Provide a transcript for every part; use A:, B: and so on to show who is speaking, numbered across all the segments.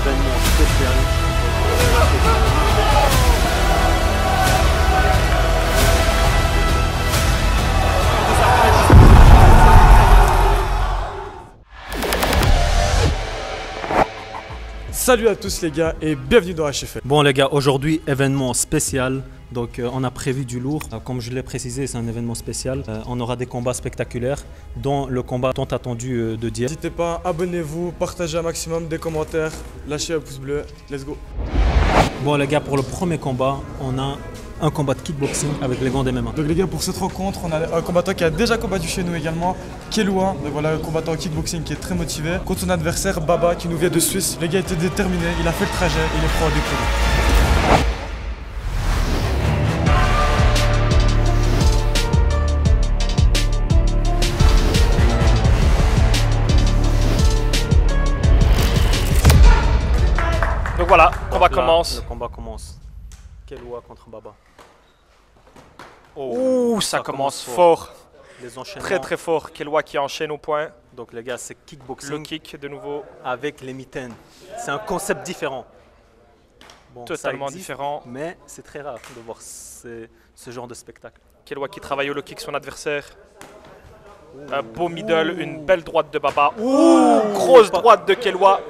A: événement spécial.
B: Salut à tous les gars et bienvenue dans HFL.
A: Bon les gars, aujourd'hui événement spécial, donc on a prévu du lourd. Comme je l'ai précisé, c'est un événement spécial. On aura des combats spectaculaires, dont le combat tant attendu de Dier.
B: N'hésitez pas, abonnez-vous, partagez un maximum, des commentaires, lâchez un pouce bleu, let's go.
A: Bon les gars, pour le premier combat, on a un combat de kickboxing avec les gants des MMA.
B: Donc les gars, pour cette rencontre, on a un combattant qui a déjà combattu chez nous également, Keloua. Donc voilà, un combattant kickboxing qui est très motivé. Contre son adversaire, Baba, qui nous vient de Suisse. Le gars était déterminé, il a fait le trajet, il est prêt à décoller.
C: Donc voilà, combat commence.
A: Le combat commence. Keloua contre Baba.
C: Oh, ça commence fort.
A: Les enchaînements.
C: Très très fort. Keloua qui enchaîne au point.
A: Donc les gars, c'est kickboxing.
C: Le kick de nouveau.
A: Avec les mitaines. C'est un concept différent. Bon,
C: Totalement différent.
A: Mais c'est très rare de voir ce genre de spectacle.
C: Keloua qui travaille au low kick son adversaire. Un beau middle, une belle droite de Baba. Ouh, grosse droite de Keloua.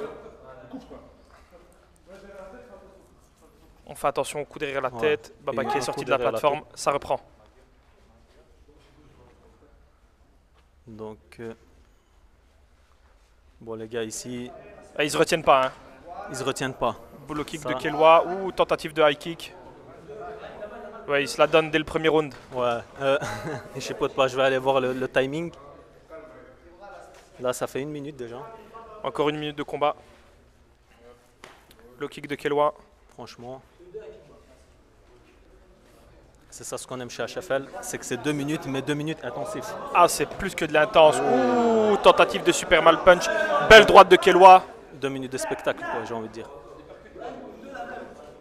C: On fait attention au coup derrière la tête. Baba qui est sorti de la plateforme, ça reprend.
A: Donc, bon les gars ici,
C: Et ils se retiennent pas. Hein.
A: ils se retiennent pas.
C: Beau kick de Keloua ou tentative de high kick. Ouais, il se la donne dès le premier round.
A: Ouais, je sais pas, je vais aller voir le timing. Là, ça fait 1 minute déjà.
C: Encore 1 minute de combat. Le kick de Keloua.
A: Franchement, c'est ça ce qu'on aime chez HFL, c'est que c'est 2 minutes, mais 2 minutes intensifs.
C: Ah, c'est plus que de l'intense. Ouh, tentative de super mal punch. Belle droite de Keloua.
A: 2 minutes de spectacle, quoi, j'ai envie de dire.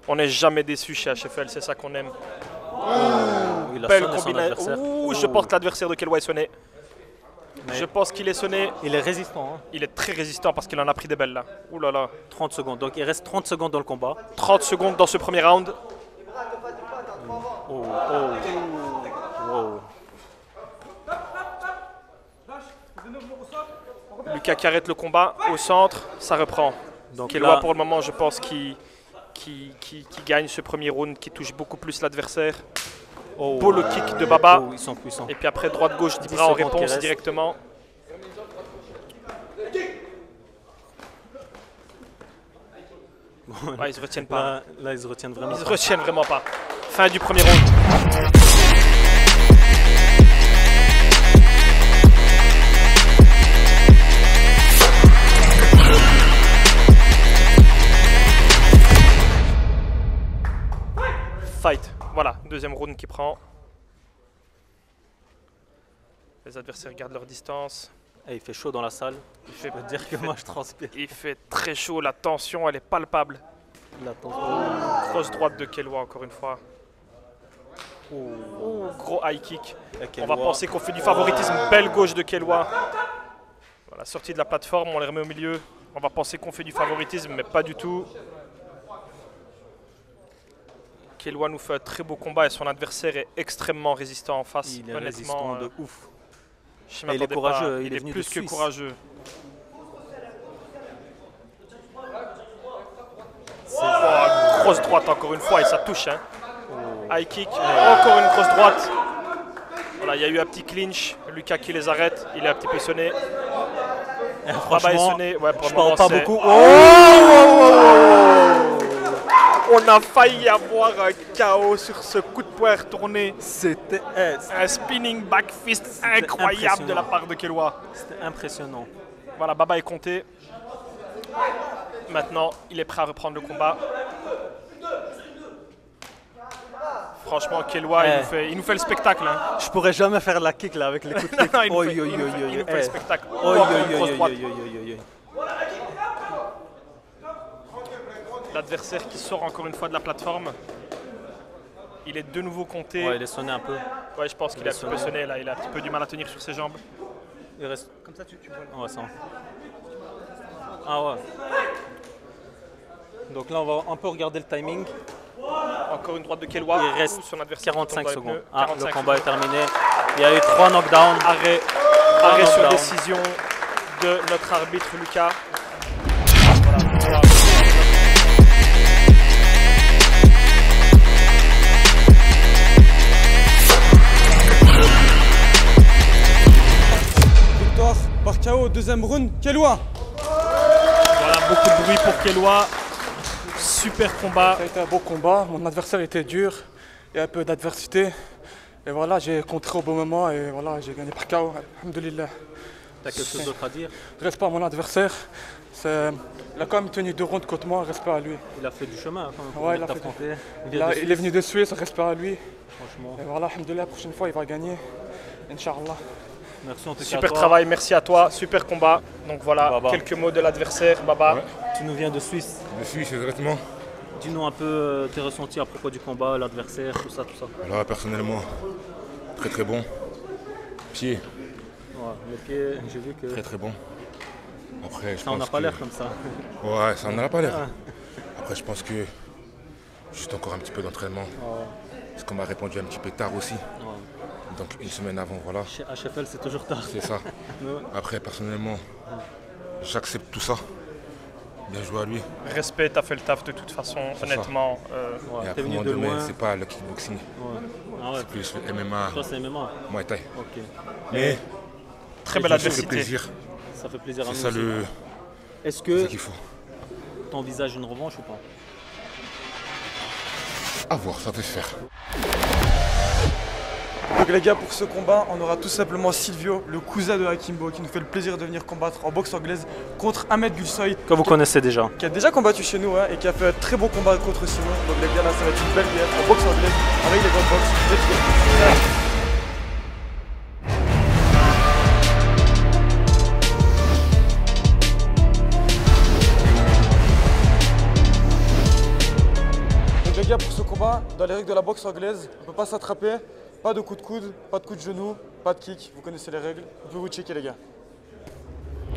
C: On n'est jamais déçu chez HFL, c'est ça qu'on aime.
A: Il a
C: Belle
A: sonné son
C: combinaison.
A: adversaire.
C: Ouh, je pense que l'adversaire de Keloua est sonné.
A: Mais
C: Je pense qu'il est sonné.
A: il est résistant, hein.
C: Il est très résistant parce qu'il en a pris des belles là. Ouh là là.
A: 30 secondes, donc il reste 30 secondes dans le combat.
C: 30 secondes dans ce premier round.
A: Oh, wow.
C: Lucas qui arrête le combat au centre, ça reprend.
A: Donc
C: Keloua
A: là,
C: pour le moment, je pense qui gagne ce premier round, qui touche beaucoup plus l'adversaire. Beau le kick de Baba.
A: ils sont puissants.
C: Et puis après, droite-gauche
A: 10
C: d'Ibra en
A: secondes qui
C: réponse
A: restent.
C: directement. Ouais, ils se retiennent pas.
A: Là, ils se retiennent vraiment
C: Ils se
A: pas.
C: retiennent vraiment pas. Fin du premier round. Fight. Voilà, deuxième round qui prend. Les adversaires gardent leur distance.
A: Et il fait chaud dans la salle.
C: Il fait,
A: Je peux te dire que moi je transpire.
C: il fait très chaud, la tension elle est palpable. Grosse droite de Keloua encore une fois. Ouh, gros high kick. On va penser qu'on fait du favoritisme. Belle gauche de Keloua. Voilà, sortie de la plateforme, on les remet au milieu. On va penser qu'on fait du favoritisme, mais pas du tout. Keloua nous fait un très beau combat et son adversaire est extrêmement résistant en face.
A: Il est
C: honnêtement,
A: résistant de ouf.
C: je
A: Et il est
C: m'attendais
A: courageux,
C: pas.
A: il est venu de
C: plus que
A: Suisse.
C: courageux. Grosse droite encore une fois et ça touche. Hein. High kick, encore une grosse droite. Voilà, il y a eu un petit clinch. Lucas qui les arrête, il est un petit peu sonné. Baba est sonné. Ouais, pour
A: je
C: le moment,
A: parle pas
C: c'est-
A: beaucoup.
C: On a failli avoir un KO sur ce coup de poing retourné.
A: C'était
C: Un spinning back fist incroyable de la part de Keloua.
A: impressionnant.
C: Voilà, Baba est compté. Maintenant, il est prêt à reprendre le combat. Franchement, Keloua, il nous fait le spectacle. Hein.
A: Je pourrais jamais faire la kick là avec les coups de kick.
C: Il nous fait- il nous fait le spectacle. Encore une grosse droite. L'adversaire qui sort encore une fois de la plateforme. Il est de nouveau compté.
A: Ouais, il est sonné un peu.
C: Ouais, je pense qu'il a un petit peu sonné là. Il a un petit peu du mal à tenir sur ses jambes.
A: Il reste. Comme ça, tu vois. Ouais, ça. Ah ouais. Donc là, on va un peu regarder le timing.
C: Encore une droite de Kelwa.
A: Il reste
C: son adversaire
A: 45 secondes.
C: le
A: combat est terminé. Il y a eu 3 knockdowns.
C: Arrêt sur décision de notre arbitre Lucas. Voilà.
B: Victoire par KO, deuxième round, Kelwa.
C: Voilà, beaucoup de bruit pour Kelwa. Super combat.
D: Ça a été un beau combat, mon adversaire était dur, il y a un peu d'adversité. Et voilà, j'ai contré au bon moment et voilà, j'ai gagné par KO, alhamdoulilah.
A: Tu as quelque chose d'autre à dire?
D: Respect à mon adversaire, il a quand même tenu 2 rounds contre moi, respect à lui.
A: Il a fait du chemin quand
D: Ouais,
A: il a
D: fait
A: affronté.
D: il est venu de Suisse, respect à lui.
A: Franchement.
D: Et voilà, alhamdoulilah, la prochaine fois il va gagner, Inch'Allah.
A: Merci en tout cas.
C: Super travail, merci à toi, super combat. Donc voilà,
A: Baba.
C: quelques mots de l'adversaire, Baba.
E: Ouais.
A: Tu nous viens de Suisse.
E: Je suis exactement.
A: Dis-nous un peu tes ressentis à propos du combat, l'adversaire, tout ça, tout ça.
E: Alors personnellement, très bon. Pied,
A: Ouais, les pieds, j'ai vu que
E: très bon. Après, je
A: ça en a
E: pense
A: pas
E: que-
A: l'air comme ça.
E: Ouais, ça en a pas l'air.
A: Ah.
E: Après, je pense que juste encore un petit peu d'entraînement. Parce qu'on m'a répondu un petit peu tard aussi. Donc une semaine avant, voilà.
A: Chez HFL, c'est toujours tard.
E: C'est ça.
A: Ouais.
E: Après, personnellement, j'accepte tout ça. Bien joué à lui.
C: Respect, t'as fait le taf de toute façon, honnêtement.
A: Ouais,
E: Et
A: t'es
E: après,
A: venu
E: mon
A: de
E: domaine,
A: loin.
E: c'est pas le kickboxing.
A: Ouais. Ah ouais.
E: C'est plus le MMA,
A: Toi, c'est MMA.
E: Muay Thai.
A: Ok.
E: Mais
C: Très belle
E: ça fait
C: adversité.
E: plaisir.
A: Ça fait plaisir à
E: C'est
A: nous
E: ça
A: aussi.
E: le
A: Est-ce
E: c'est
A: que
E: ça qu'il faut.
A: tu envisages une revanche ou pas?
E: À voir, ça peut se faire.
B: Donc les gars, pour ce combat, on aura tout simplement Silvio, le cousin de Akimbo, qui nous fait le plaisir de venir combattre en boxe anglaise contre Ahmed Gulsoy,
A: Que vous connaissez déjà.
B: qui a déjà combattu chez nous et qui a fait un très beau combat contre Simon. Donc les gars, là, ça va être une belle guerre en boxe anglaise avec les grandes boxes. Let's go. Donc les gars, pour ce combat, dans les règles de la boxe anglaise, on ne peut pas s'attraper, pas de coup de coude, pas de coup de genou, pas de kick. Vous connaissez les règles, vous pouvez vous checker les gars.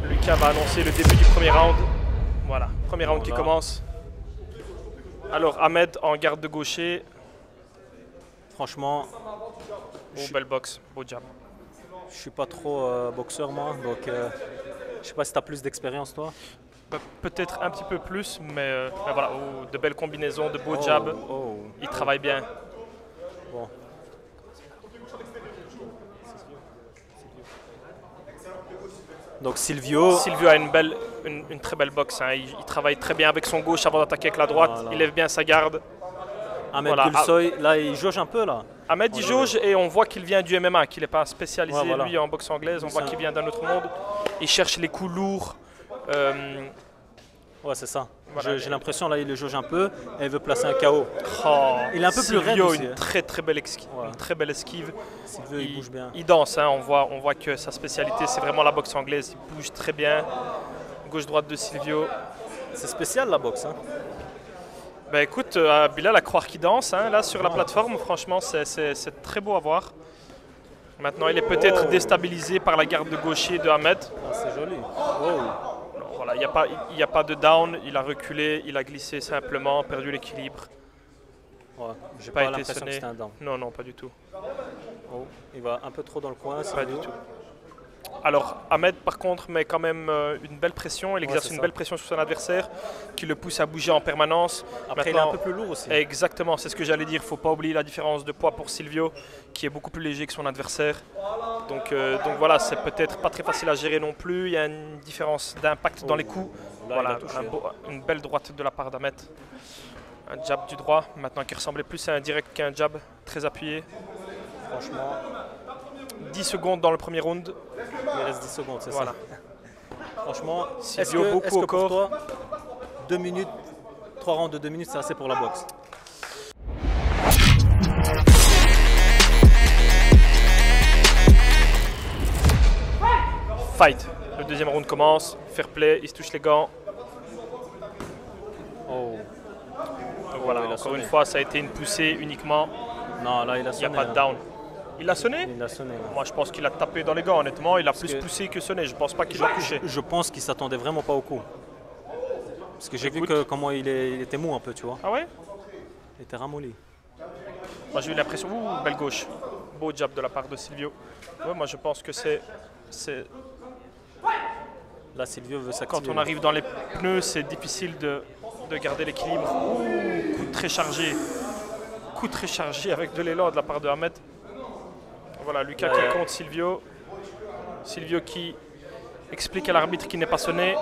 C: Lucas va annoncer le début du premier round. Voilà, premier round qui
A: Voilà.
C: commence. Alors Ahmed en garde de gaucher.
A: Franchement,
C: Oh, belle boxe, beau jab.
A: je suis pas trop boxeur moi, donc je sais pas si tu as plus d'expérience toi.
C: Peut-être un petit peu plus, mais voilà, oh, de belles combinaisons, de beaux jabs.
A: Oh.
C: Il travaille bien.
A: Bon. Donc Silvio,
C: Silvio a une très belle boxe. Hein. Il travaille très bien avec son gauche avant d'attaquer avec la droite.
A: Voilà.
C: Il lève bien sa garde.
A: Ahmed
C: Voilà.
A: Gulsoy, là il jauge un peu là.
C: Ahmed il jauge et on voit qu'il vient du MMA, qu'il n'est pas spécialisé
A: Ouais, voilà.
C: lui en boxe anglaise. On voit
A: Ça.
C: qu'il vient d'un autre monde. Il cherche les coups lourds.
A: Ouais c'est ça.
C: Voilà.
A: J'ai l'impression là il le jauge un peu et il veut placer un KO.
C: Oh,
A: Il est un peu plus raide
C: Silvio,
A: aussi,
C: une
A: hein.
C: très belle esquive.
A: Ouais.
C: Une très belle esquive.
A: Silvio il bouge bien.
C: Il danse, hein. on voit que sa spécialité c'est vraiment la boxe anglaise. Il bouge très bien. Gauche-droite de Silvio.
A: C'est spécial la boxe. Hein.
C: Bah écoute, Bilal à croire qu'il danse, hein, là sur la plateforme, franchement c'est très beau à voir. Maintenant il est peut-être déstabilisé par la garde de gaucher de Ahmed.
A: Ah, c'est joli. Oh.
C: Non, voilà, il n'y a pas de down, il a reculé, il a glissé simplement, perdu l'équilibre.
A: Ouais. J'ai
C: Pas
A: pas
C: été
A: l'impression que
C: sonné.
A: c'était un down.
C: Non, pas du tout.
A: Oh. Il va un peu trop dans le coin.
C: Pas
A: Silvio.
C: du tout. Alors Ahmed par contre met quand même une belle pression, il exerce
A: c'est
C: une
A: ça.
C: belle pression sur son adversaire qui le pousse à bouger en permanence.
A: Après il est un peu plus lourd aussi.
C: Exactement, c'est ce que j'allais dire, il ne faut pas oublier la différence de poids pour Silvio qui est beaucoup plus léger que son adversaire. Donc voilà, c'est peut-être pas très facile à gérer non plus, il y a une différence d'impact dans les coups.
A: Là,
C: Voilà,
A: il a touché.
C: une belle droite de la part d'Ahmed. Un jab du droit, maintenant qui ressemblait plus à un direct qu'un jab, très appuyé.
A: Franchement,
C: 10 secondes dans le premier round.
A: il reste 10 secondes, c'est
C: Voilà.
A: ça. Franchement, est-ce
C: Silvio,
A: que,
C: beaucoup
A: est-ce que
C: au
A: pour
C: corps.
A: toi, 2 minutes, 3 rounds de 2 minutes, c'est assez pour la boxe?
C: Fight. Le deuxième round commence, fair play, il se touche les gants.
A: Oh.
C: Donc voilà,
A: il a
C: encore
A: sonné.
C: une fois, ça a été une poussée uniquement,
A: Non, là il a
C: il n'y a
A: sonné.
C: pas de
A: hein.
C: down. Il a sonné?
A: Il a sonné. là.
C: Moi je pense qu'il a tapé dans les gants honnêtement, il a plus
A: que-
C: poussé que sonné, je pense pas qu'il l'a touché.
A: Je pense qu'il s'attendait vraiment pas au coup. Parce que j'ai vu
C: Écoute.
A: comment il était mou un peu, tu vois.
C: Ah ouais?
A: Il était ramolli.
C: Moi j'ai eu l'impression, belle gauche, beau jab de la part de Silvio. Ouais, moi je pense que c'est
A: Là, Silvio veut
C: quand
A: s'activer.
C: on arrive dans les pneus, c'est difficile de garder l'équilibre. Coup très chargé, avec de l'élan de la part de Ahmed. Voilà, Lucas qui compte Silvio. Silvio qui explique à l'arbitre qu'il n'est pas sonné,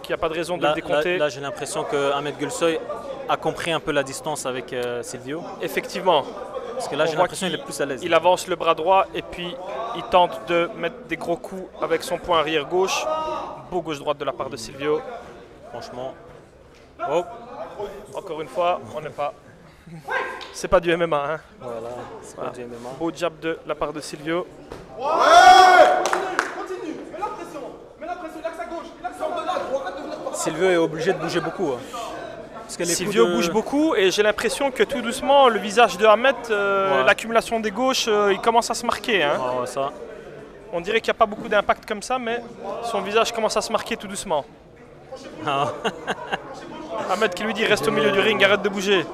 C: qu'il n'y a pas de raison de le décompter.
A: Là, j'ai l'impression que Ahmed Gulsoy a compris un peu la distance avec Silvio.
C: Effectivement.
A: Parce que là, j'ai
C: On voit
A: l'impression qu'il est plus à l'aise.
C: Il avance le bras droit et puis il tente de mettre des gros coups avec son poing arrière gauche. Beau gauche-droite de la part de Silvio.
A: Franchement.
C: Oh. Encore une fois, on n'est pas. C'est pas du MMA. Hein.
A: Voilà, c'est pas du MMA.
C: Beau jab de la part de Silvio.
A: Silvio est obligé de bouger beaucoup. Hein. Parce que les
C: Silvio
A: coups de-
C: bouge beaucoup et j'ai l'impression que tout doucement, le visage de Ahmed, l'accumulation des gauches, il commence à se marquer. Hein.
A: Ah, ça.
C: On dirait qu'il n'y a pas beaucoup d'impact comme ça, mais son visage commence à se marquer tout doucement.
A: Ah.
C: Ahmed qui lui dit reste au milieu du ring, arrête de bouger.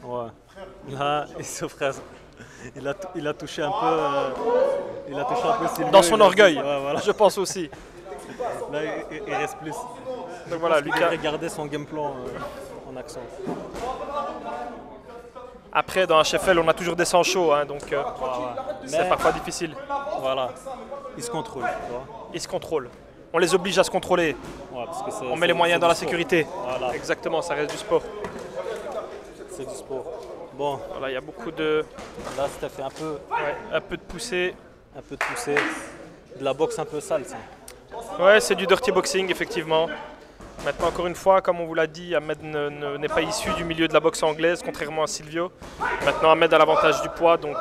A: Ouais. Là, il se fraise. Il a touché un peu. Il a touché un peu Silvio.
C: Dans son orgueil,
A: Ouais, voilà.
C: je pense aussi.
A: Là, il reste plus.
C: Donc voilà,
A: Il
C: Lucas.
A: devrait garder son game plan en accent.
C: Après, dans HFL, on a toujours des sangs chauds, hein, donc c'est
A: Mais-
C: parfois difficile.
A: Voilà. Il se contrôle. Tu vois.
C: Ils se contrôlent. On les oblige à se contrôler.
A: Ouais, parce que
C: On met les moyens dans la
A: du sport.
C: sécurité.
A: Voilà,
C: Exactement, ça reste du sport.
A: c'est du sport. Bon,
C: Voilà, il y a beaucoup de,
A: là, ça fait
C: un peu de poussée.
A: un peu de poussée. De la boxe un peu sale, ça.
C: Ouais, c'est du dirty boxing, effectivement. Maintenant, encore une fois, comme on vous l'a dit, Ahmed n'est pas issu du milieu de la boxe anglaise, contrairement à Silvio. Maintenant, Ahmed a l'avantage du poids, donc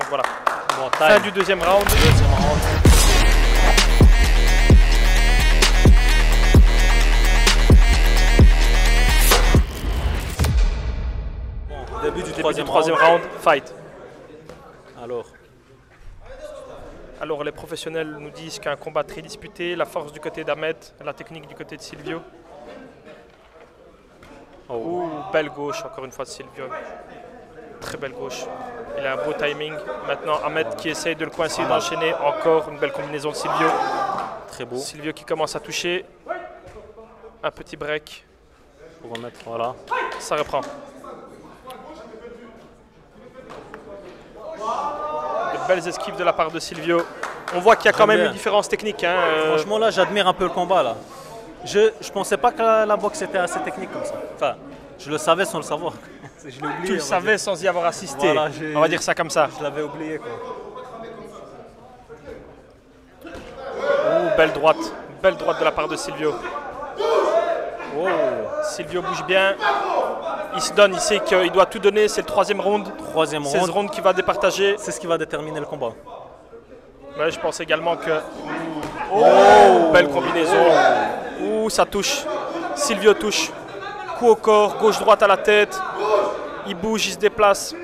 C: voilà.
A: Bon,
C: Fin
A: time.
C: du deuxième round.
A: Deuxième round. Bon, début du
C: Début du
A: troisième
C: troisième
A: round.
C: round, fight.
A: Alors,
C: Les professionnels nous disent qu'un combat très disputé, la force du côté d'Ahmed, la technique du côté de Silvio. Ouh, belle gauche, encore une fois de Silvio. Très belle gauche. Il a un beau timing. Maintenant, Ahmed qui essaye de le coincer, d'enchaîner. Encore une belle combinaison de Silvio.
A: très beau.
C: Silvio qui commence à toucher. Un petit break.
A: Pour remettre, voilà.
C: Ça reprend. De belles esquives de la part de Silvio. On voit qu'il y a quand
A: J'aime
C: même
A: bien.
C: une différence technique. Hein.
A: Franchement, là, j'admire un peu le combat, là. Je pensais pas que la boxe était assez technique comme ça. Enfin, je le savais sans le savoir. Je l'ai oublié.
C: Tu le
A: on va
C: savais
A: dire.
C: sans y avoir assisté.
A: Voilà,
C: On va dire ça comme ça.
A: Je l'avais oublié, quoi.
C: Ouh, belle droite. Belle droite de la part de Silvio.
A: Oh,
C: Silvio bouge bien. Il se donne, il sait qu'il doit tout donner. C'est le troisième round.
A: troisième
C: C'est ce
A: round.
C: round qui va départager.
A: C'est ce qui va déterminer le combat.
C: Ouais, je pense également que. Oh, belle combinaison. Ouh, ça touche. Silvio touche. Coup au corps, gauche-droite à la tête. Il bouge, il se déplace.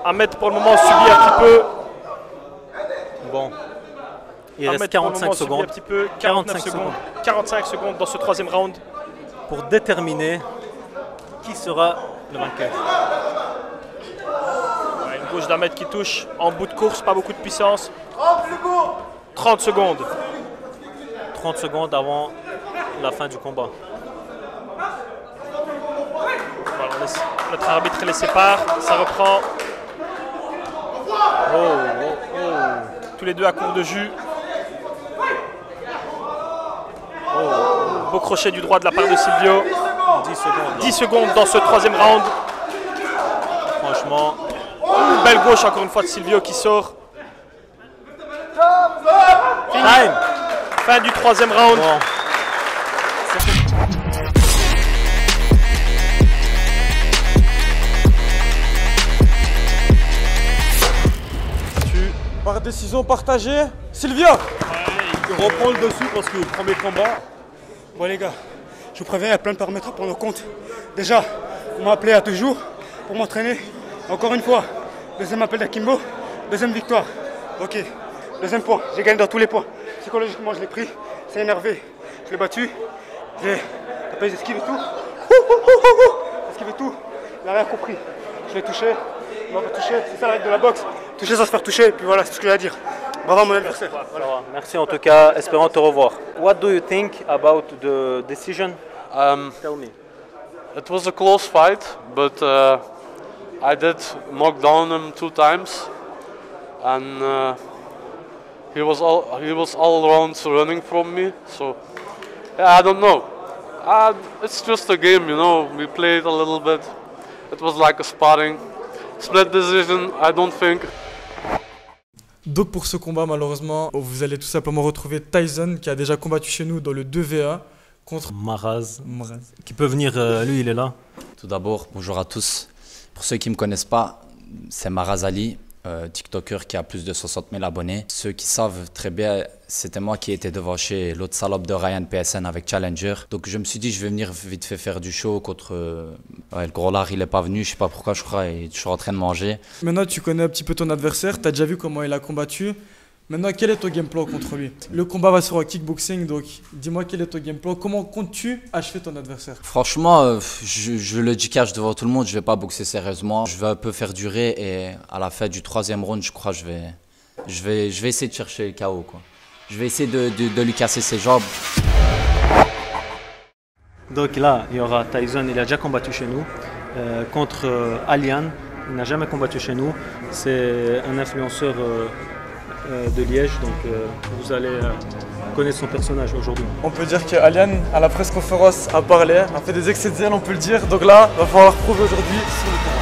C: Ahmed pour le moment subit un petit peu.
A: Bon. Il
C: Ahmed
A: reste
C: pour le
A: 45
C: moment subit
A: secondes
C: un petit peu. 49
A: 45
C: secondes. 45 secondes dans ce troisième round.
A: pour déterminer qui sera le vainqueur.
C: Ouais, une gauche d'Ahmed qui touche. En bout de course, pas beaucoup de puissance. 30 secondes.
A: 30 secondes avant la fin du combat.
C: Voilà, notre arbitre les sépare. Ça reprend. Tous les deux à court de jus. Beau crochet du droit de la part de Silvio.
A: 10 secondes.
C: 10 secondes dans ce troisième round.
A: Franchement,
C: Belle gauche encore une fois de Silvio qui sort.
A: time.
C: Fin du troisième round.
A: Bon.
B: Par décision partagée, Silvio.
F: Il reprend le dessus parce que le premier combat. Bon les gars, je vous préviens, il y a plein de paramètres à prendre en compte. Déjà, on m'a appelé à toujours pour m'entraîner. Encore une fois, deuxième appel d'Akimbo, deuxième victoire. Ok, deuxième point, j'ai gagné dans tous les points. Psychologiquement, je l'ai pris, c'est énervé. je l'ai battu. J'ai tapé, j'ai esquivé tout. Esquivé tout. Il n'a rien compris. Je l'ai touché. Il m'a pas touché. C'est ça la règle de la boxe. Toucher sans se faire toucher. Et puis voilà, c'est ce que j'ai à dire. Bravo mon adversaire.
A: Voilà. Merci en tout cas, espérons te revoir. What do you think about the decision? Tell me.
G: It was a close fight, but I did knock down him 2 times, and he was all around running from me. So yeah, I don't know. It's just a game, you know. We played a little bit. It was like a sparring. Split decision, I don't think.
B: Donc pour ce combat, malheureusement, vous allez tout simplement retrouver Tyson qui a déjà combattu chez nous dans le 2VA contre
A: Maraz. Qui peut venir, lui il est là.
H: Tout d'abord, bonjour à tous. Pour ceux qui ne me connaissent pas, c'est Maraz Ali, TikToker qui a plus de 60 000 abonnés. Ceux qui savent très bien, c'était moi qui étais devant chez l'autre salope de Ryan PSN avec Challenger. Donc je me suis dit je vais venir vite fait faire du show contre... le gros lard il n'est pas venu, je sais pas pourquoi, je crois, il est toujours en train de manger.
B: Maintenant tu connais un petit peu ton adversaire, tu as déjà vu comment il a combattu. Maintenant quel est ton game plan contre lui? Le combat va se faire au kickboxing, donc dis-moi quel est ton game plan, comment comptes-tu achever ton adversaire?
H: Franchement, je le dis cash devant tout le monde, je vais pas boxer sérieusement. Je vais un peu faire durer et à la fin du 3e round, je crois je vais essayer de chercher le KO, quoi. Je vais essayer de lui casser ses jambes.
A: Donc là, il y aura Tyson, il a déjà combattu chez nous, contre Alian, il n'a jamais combattu chez nous. C'est un influenceur de Liège, donc vous allez connaître son personnage aujourd'hui.
B: On peut dire qu'Alian, à la presse conférence, a parlé, a fait des excès de zèle, on peut le dire. Donc là, il va falloir prouver aujourd'hui sur le terrain.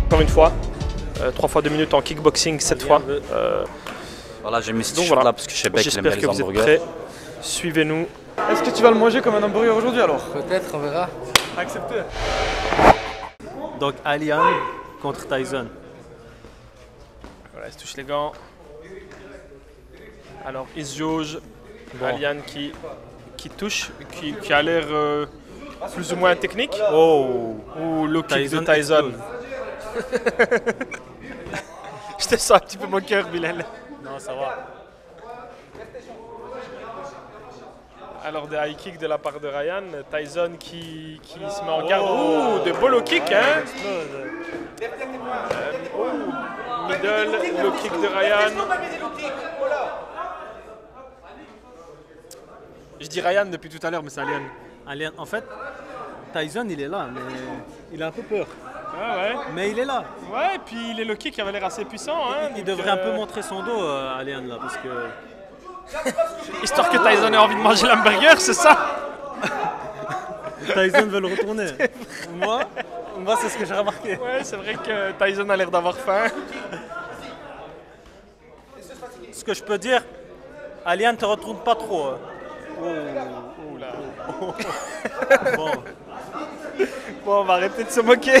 C: Encore une fois, 3 fois 2 minutes en kickboxing, 7 fois.
H: Voilà, j'ai mis ce
C: Donc
H: t-shirt
C: voilà,
H: là parce que je sais bien qu'il aime bien
C: j'espère
H: les
C: que vous êtes
H: hamburgers.
C: prêts. Suivez-nous.
B: Est-ce que tu vas le manger comme un hamburger aujourd'hui alors?
I: Peut-être, on verra.
B: Accepté.
A: Donc Alian contre Tyson.
C: Voilà, il se touche les gants. Alors, il se jauge. Alian qui touche, qui a l'air plus ou moins technique. Oh, le kick de Tyson. Je te sens un petit peu moqueur, Bilal.
A: Non, ça va.
C: Alors, des high kicks de la part de Ryan. Tyson qui se met en garde. Ouh, de beaux low kicks, hein. Middle, low kick de Ryan. Je dis Ryan depuis tout à l'heure, mais c'est Alian.
A: Alian, en fait, Tyson il est là, mais il a un peu peur.
C: Ah ouais.
A: Mais il est là.
C: Ouais, et puis les low kicks avait l'air assez puissant. Hein,
A: Il devrait un peu montrer son dos, Alian, là, parce que...
C: Histoire que Tyson ait envie de manger l'hamburger, c'est ça?
A: Tyson veut le retourner. Moi c'est ce que j'ai remarqué.
C: Ouais, c'est vrai que Tyson a l'air d'avoir faim.
A: Ce que je peux dire, Alian te retourne pas trop.
C: Oh là.
A: Bon.
C: Bon, on va arrêter de se moquer.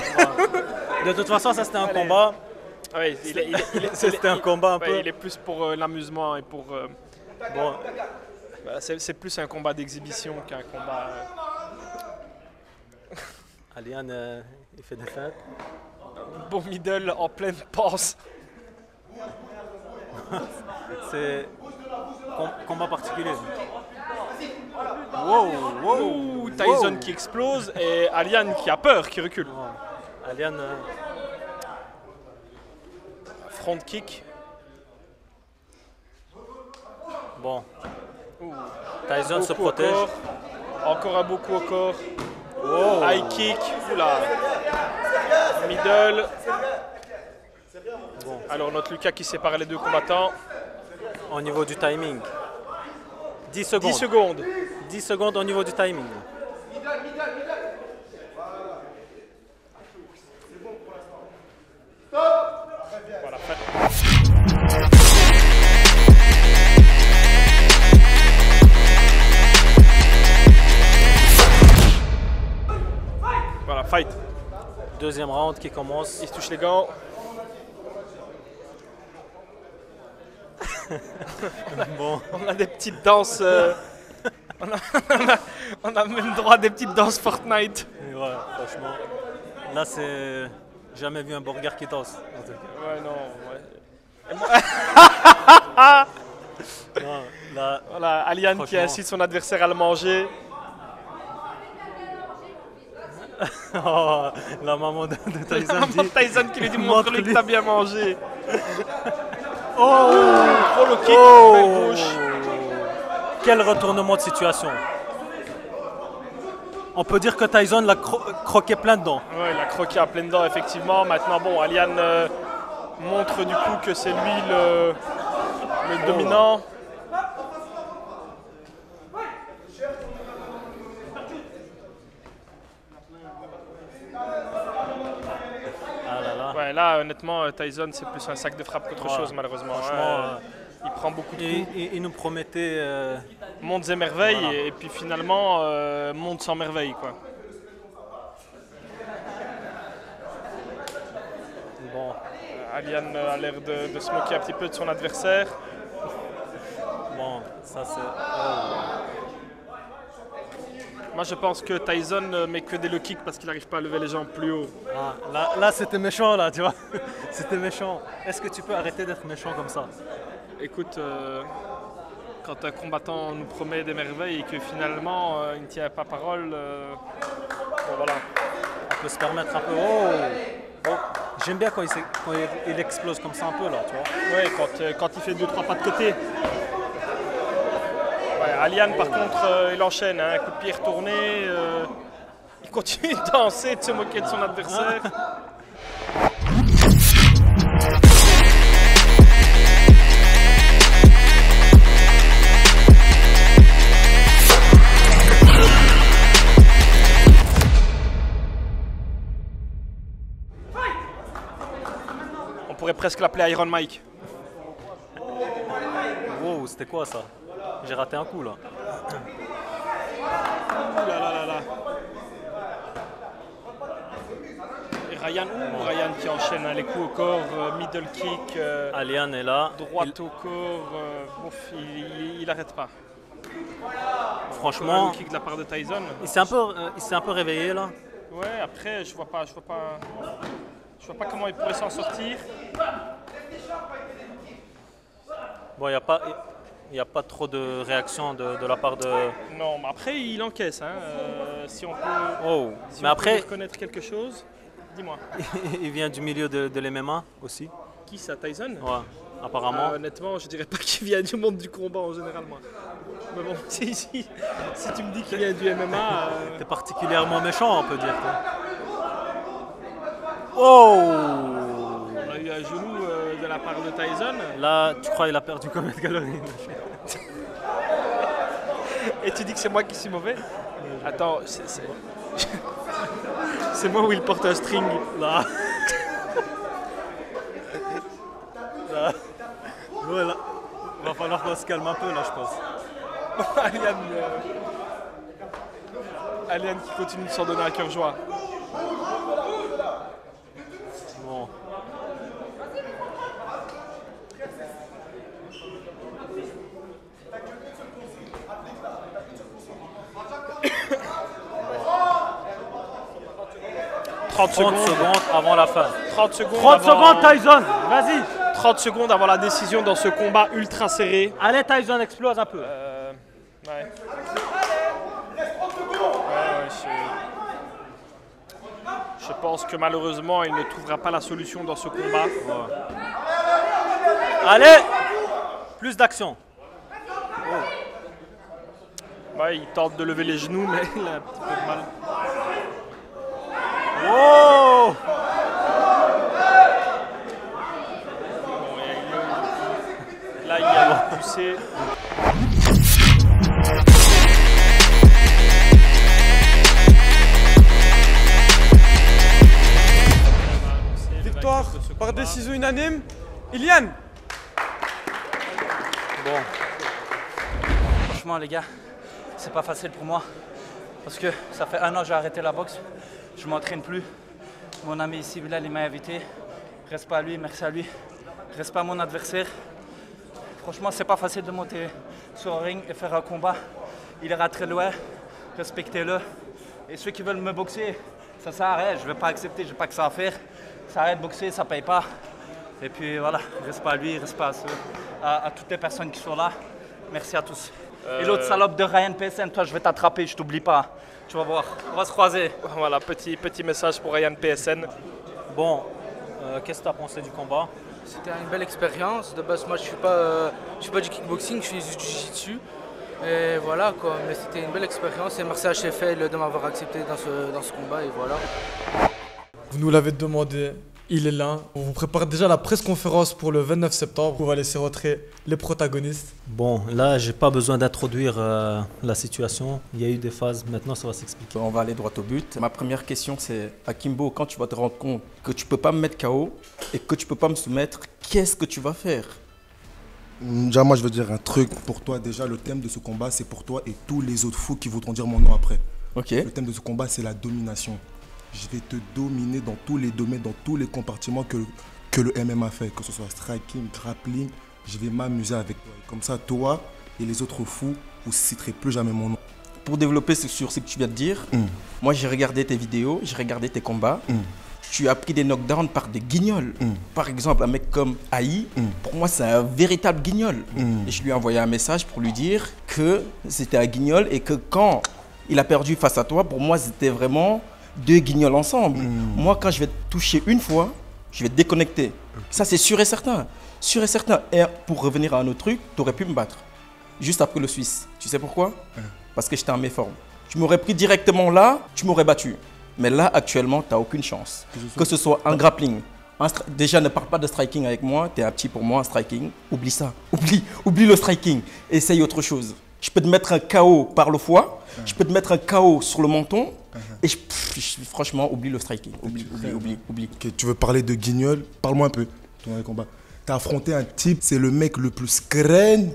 A: De toute façon, ça c'était un combat.
C: Ouais,
A: C'était un combat un peu.
C: Il est plus pour l'amusement et pour...
A: Bon.
C: Bah, c'est plus un combat d'exhibition qu'un combat...
A: Alian, il fait des feintes.
C: Bon middle en pleine passe.
A: C'est combat particulier.
C: Wow, Tyson qui explose et Alian qui a peur, qui recule.
A: Alian...
C: Front kick.
A: Bon. Tyson se protège.
C: Encore un beau coup au corps. High kick. Oula. Middle. Bon. Alors notre Lucas qui sépare les deux combattants.
A: Au niveau du timing. 10 secondes.
C: 10 secondes.
A: 10 secondes au niveau du timing.
C: Voilà. Voilà, fight.
A: Deuxième round qui commence.
C: Il se touche les gants.
A: Bon.
C: On a des petites danses. On a même droit à des petites danses Fortnite.
A: Et voilà, franchement. Là, c'est. Jamais vu un burger qui danse.
C: Ouais, non, ouais.
A: Non, là,
C: Voilà, Alian qui incite son adversaire à le manger.
A: oh, la maman de Tyson.
C: La maman de Tyson qui lui dit montre-lui que t'as bien mangé.
A: Oh,
C: Gros low kick,
A: oh.
C: main gauche.
A: Quel retournement de situation. On peut dire que Tyson l'a croqué plein dedans.
C: Ouais, il a croqué à plein dedans, effectivement. Maintenant, bon, Alian montre du coup que c'est lui le dominant.
A: Ah là là.
C: Ouais, là, honnêtement, Tyson, c'est plus un sac de frappe qu'autre
A: Ouais.
C: chose, malheureusement.
A: Franchement,
C: il prend beaucoup de coups.
A: il nous promettait.
C: Mondes et merveilles,
A: Voilà.
C: et puis finalement, monde sans merveille, quoi.
A: Bon,
C: Alian a l'air de se moquer un petit peu de son adversaire.
A: bon, ça c'est.
C: Moi, je pense que Tyson met que des low kicks parce qu'il n'arrive pas à lever les jambes plus haut.
A: Ah, là c'était méchant, là, tu vois. C'était méchant. Est-ce que tu peux arrêter d'être méchant comme ça?
C: Écoute, quand un combattant nous promet des merveilles et que finalement il ne tient pas parole, bon, voilà.
A: On peut se permettre un peu. Oh, oh. J'aime bien quand il explose comme ça un peu, là, tu vois.
C: Ouais, quand il fait 2-3 pas de côté. Ouais, Alian, par contre, il enchaîne, hein, un coup de pied retourné. Il continue de danser, de se moquer de son adversaire. On pourrait presque l'appeler Iron Mike.
A: Wow, c'était quoi ça? J'ai raté un coup, là.
C: Ouh là là là là. Et Ryan qui enchaîne, hein, les coups au corps, middle kick,
A: Alian est là.
C: droite au corps, ouf, il n'arrête pas.
A: Franchement,
C: Un kick de la part de Tyson.
A: il s'est un peu réveillé, là.
C: Ouais, après je vois pas comment il pourrait s'en sortir.
A: Bon, il n'y a pas trop de réaction de la part de.
C: Non, mais après il encaisse, hein. Si on peut,
A: Oh,
C: si
A: mais
C: on
A: après,
C: peut reconnaître quelque chose, dis-moi.
A: il vient du milieu de l'MMA aussi.
C: Qui ça, Tyson?
A: Ouais, apparemment.
C: Honnêtement, je dirais pas qu'il vient du monde du combat en général, moi. Mais bon, si tu me dis qu'il vient du MMA,
A: T'es particulièrement méchant, on peut dire. Toi. Oh!
C: on a eu un genou de la part de Tyson.
A: Là, tu crois qu'il a perdu combien de calories?
C: Et tu dis que c'est moi qui suis mauvais? Attends, c'est moi où il porte un string.
A: Là. Là. Ouais, là. Va falloir qu'on se calme un peu, là, je pense.
C: Alian qui continue de s'en donner à cœur joie.
A: Bon.
C: « 30 secondes
A: avant la fin.
C: 30 secondes,
A: 30 secondes, Tyson! Vas-y!
C: 30 secondes avant la décision dans ce combat ultra serré.
A: Allez, Tyson, explose un peu.
C: Ouais. Je pense que malheureusement, il ne trouvera pas la solution dans ce combat.
A: Allez! Plus d'action.
C: Ouais, il tente de lever les genoux, mais il a un petit peu de mal.
A: Wow!
C: Là, il y a une poussée.
B: Victoire par décision unanime, Ilian.
I: Bon, franchement les gars, c'est pas facile pour moi parce que ça fait 1 an que j'ai arrêté la boxe, je m'entraîne plus. Mon ami ici, Bilal, il m'a invité. Reste pas à lui, merci à lui. Reste pas à mon adversaire. Franchement, c'est pas facile de monter sur un ring et faire un combat. Il ira très loin. respectez-le. Et ceux qui veulent me boxer, ça sert à rien, je ne vais pas accepter, je n'ai pas que ça à faire. Ça arrête de boxer, ça ne paye pas. Et puis voilà, respect à lui, respect à toutes les personnes qui sont là. Merci à tous. Et l'autre salope de Ryan PSN, toi je vais t'attraper, je t'oublie pas. Tu vas voir, on va se croiser.
C: Voilà, petit message pour Ryan PSN.
A: Bon, qu'est-ce que tu as pensé du combat?
J: C'était une belle expérience. De base, moi je suis pas du kickboxing, je suis du jiu-jitsu. Et voilà quoi, mais c'était une belle expérience et merci à Sheffield de m'avoir accepté dans ce combat et voilà.
B: Vous nous l'avez demandé, il est là. On vous prépare déjà la presse-conférence pour le 29 septembre. On va laisser rentrer les protagonistes.
A: Bon, là, j'ai pas besoin d'introduire la situation. Il y a eu des phases, maintenant ça va s'expliquer.
K: On va aller droit au but. Ma première question c'est, Akimbo, quand tu vas te rendre compte que tu peux pas me mettre KO et que tu peux pas me soumettre, qu'est-ce que tu vas faire?
E: Déjà, moi, je veux dire un truc pour toi. Déjà, le thème de ce combat, c'est pour toi et tous les autres fous qui voudront dire mon nom après.
K: Ok.
E: Le thème de ce combat, c'est la domination. Je vais te dominer dans tous les domaines, dans tous les compartiments que le MMA fait. Que ce soit striking, grappling, je vais m'amuser avec toi. Et comme ça, toi et les autres fous, vous ne citerez plus jamais mon nom.
K: Pour développer sur ce que tu viens de dire, moi, j'ai regardé tes vidéos, j'ai regardé tes combats. Tu as pris des knockdowns par des guignols. Par exemple, un mec comme Aïe, pour moi, c'est un véritable guignol. Et je lui ai envoyé un message pour lui dire que c'était un guignol et que quand il a perdu face à toi, pour moi, c'était vraiment deux guignols ensemble. Moi, quand je vais te toucher une fois, je vais te déconnecter. Ça, c'est sûr et certain. Sûr et certain. Et pour revenir à un autre truc, tu aurais pu me battre. Juste après le Suisse. Tu sais pourquoi? Parce que j'étais en méforme. Tu m'aurais pris directement là, tu m'aurais battu. Mais là, actuellement, tu n'as aucune chance. Que ce soit en grappling. Déjà, ne parle pas de striking avec moi. Tu es un petit pour moi en striking. Oublie ça. Oublie le striking. Essaye autre chose. Je peux te mettre un KO par le foie. Je peux te mettre un KO sur le menton. Et franchement, oublie le striking. Oublie.
E: Okay, tu veux parler de guignol? Parle-moi un peu. Ton combat. Tu as affronté un type, c'est le mec le plus crème